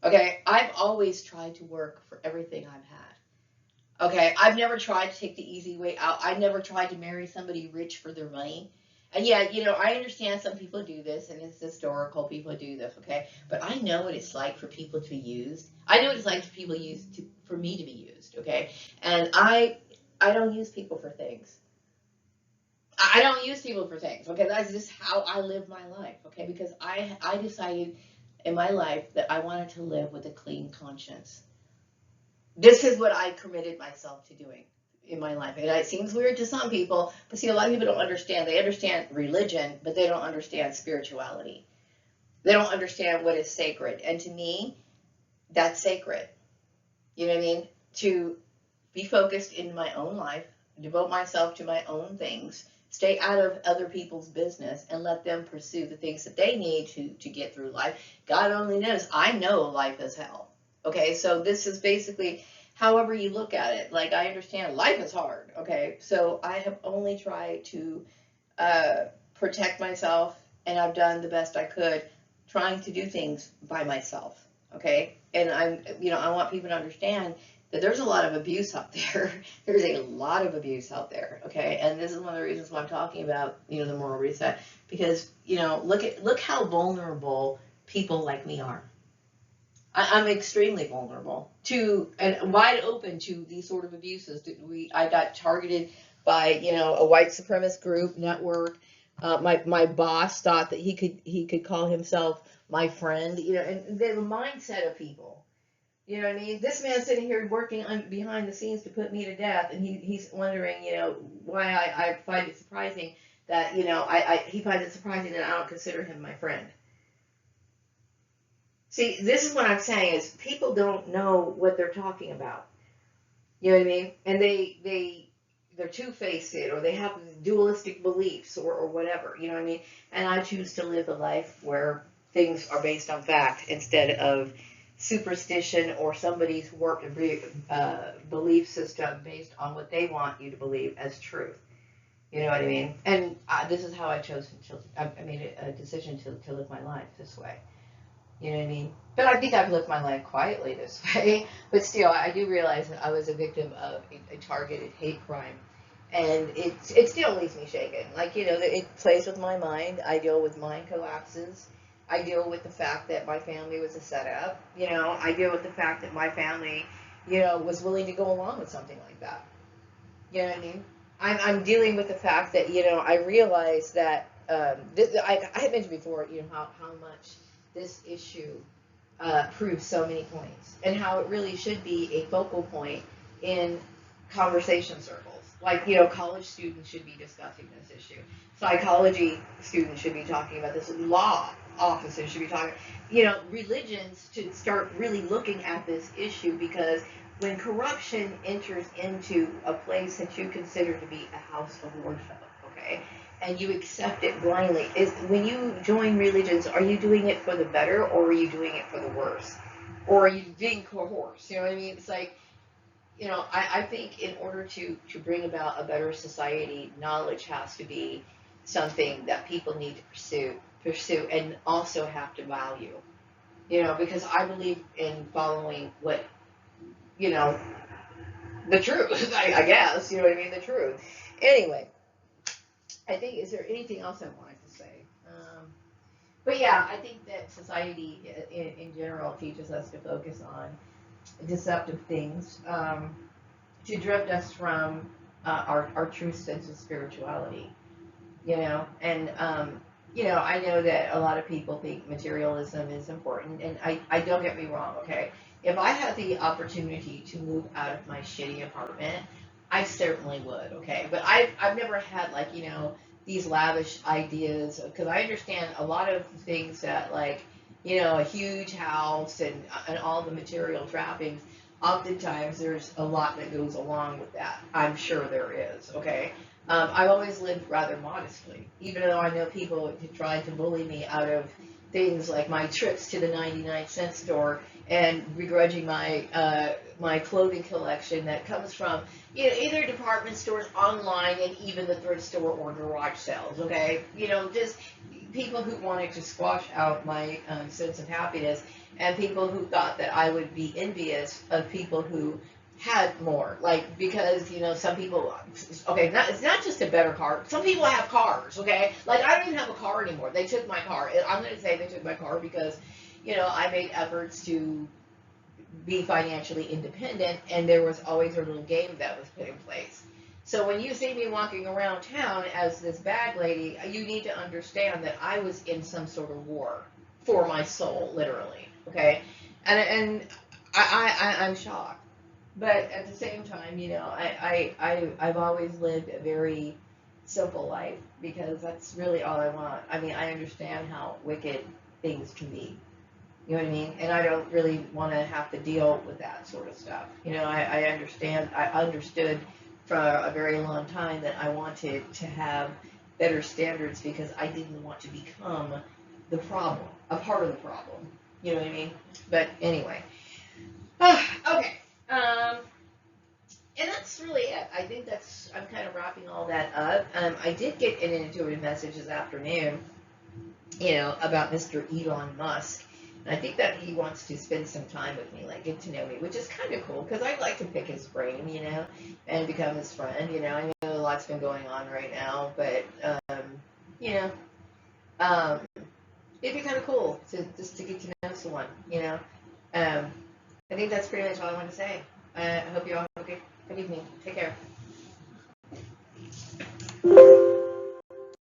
Okay, I've always tried to work for everything I've had. Okay, I've never tried to take the easy way out. I never tried to marry somebody rich for their money. And yeah, I understand some people do this, and it's historical. People do this, okay? But I know what it's like for people to be used. I know what it's like for people for me to be used, okay? And I don't use people for things. I don't use people for things, okay? That's just how I live my life, okay? Because I decided in my life that I wanted to live with a clean conscience. This is what I committed myself to doing in my life. And it seems weird to some people, but see, a lot of people don't understand. They understand religion, but they don't understand spirituality. They don't understand what is sacred. And to me, that's sacred. You know what I mean? To be focused in my own life, devote myself to my own things, stay out of other people's business, and let them pursue the things that they need to get through life. God only knows. I know life is hell. Okay, so this is basically however you look at it. Like, I understand life is hard. Okay, so I have only tried to uh, protect myself, and I've done the best I could trying to do things by myself. Okay, and I want people to understand that there's a lot of abuse out there. There's a lot of abuse out there. Okay, and this is one of the reasons why I'm talking about the moral reset, because look how vulnerable people like me are. I'm extremely vulnerable to and wide open to these sort of abuses. I got targeted by a white supremacist group network. My boss thought that he could call himself my friend. And the mindset of people. You know what I mean? This man's sitting here working behind the scenes to put me to death, and he's wondering, why I find it surprising that, he finds it surprising that I don't consider him my friend. See, this is what I'm saying is people don't know what they're talking about. You know what I mean? And they're two-faced or they have dualistic beliefs or whatever. You know what I mean? And I choose to live a life where things are based on fact instead of superstition or somebody's belief system based on what they want you to believe as truth. You know what I mean? And this is how I chose. I made a decision to live my life this way. You know what I mean? But I think I've lived my life quietly this way. But still, I do realize that I was a victim of a targeted hate crime. And it still leaves me shaken. Like, it plays with my mind. I deal with mind collapses. I deal with the fact that my family was a setup. I deal with the fact that my family, was willing to go along with something like that. You know what I mean? I'm dealing with the fact that, I realize that, I had mentioned before, how much this issue proves so many points and how it really should be a focal point in conversation circles. Like, college students should be discussing this issue. Psychology students should be talking about this. Law officers should be talking. Religions should start really looking at this issue, because when corruption enters into a place that you consider to be a house of worship, okay, and you accept it blindly, is when you join religions, are you doing it for the better, or are you doing it for the worse? Or are you being coerced? You know what I mean? It's like, I think in order to bring about a better society, knowledge has to be something that people need to pursue, and also have to value. Because I believe in following what, you know, the truth, I guess, you know what I mean, the truth. Anyway, I think, is there anything else I wanted to say? But yeah, I think that society in general teaches us to focus on deceptive things, to drift us from our true sense of spirituality, and I know that a lot of people think materialism is important, and I don't get me wrong, okay? If I had the opportunity to move out of my shitty apartment, I certainly would, okay? But I've never had, like, these lavish ideas, because I understand a lot of things that, like, a huge house and all the material trappings. Oftentimes, there's a lot that goes along with that. I'm sure there is, okay? I've always lived rather modestly, even though I know people who tried to bully me out of things like my trips to the 99-cent store, and begrudging my clothing collection that comes from either department stores, online, and even the thrift store or garage sales. Okay, just people who wanted to squash out my sense of happiness, and people who thought that I would be envious of people who had more, like, because some people, okay, it's not just a better car. Some people have cars, okay, like, I don't even have a car anymore. They took my car. I'm going to say they took my car because I made efforts to be financially independent, and there was always a little game that was put in place. So when you see me walking around town as this bag lady, you need to understand that I was in some sort of war for my soul, literally, okay, and I'm shocked. But at the same time, I've always lived a very simple life, because that's really all I want. I mean, I understand how wicked things can be. You know what I mean? And I don't really want to have to deal with that sort of stuff. I understand. I understood for a very long time that I wanted to have better standards, because I didn't want to become the problem, a part of the problem. You know what I mean? But anyway. Okay. And that's really it. I think I'm kind of wrapping all that up. I did get an intuitive message this afternoon, about Mr. Elon Musk. And I think that he wants to spend some time with me, like, get to know me, which is kind of cool, because I'd like to pick his brain, and become his friend. I know a lot's been going on right now, but, you know, um, it'd be kind of cool to just to get to know someone, Um, I think that's pretty much all I want to say. I hope you all have a good evening. Take care.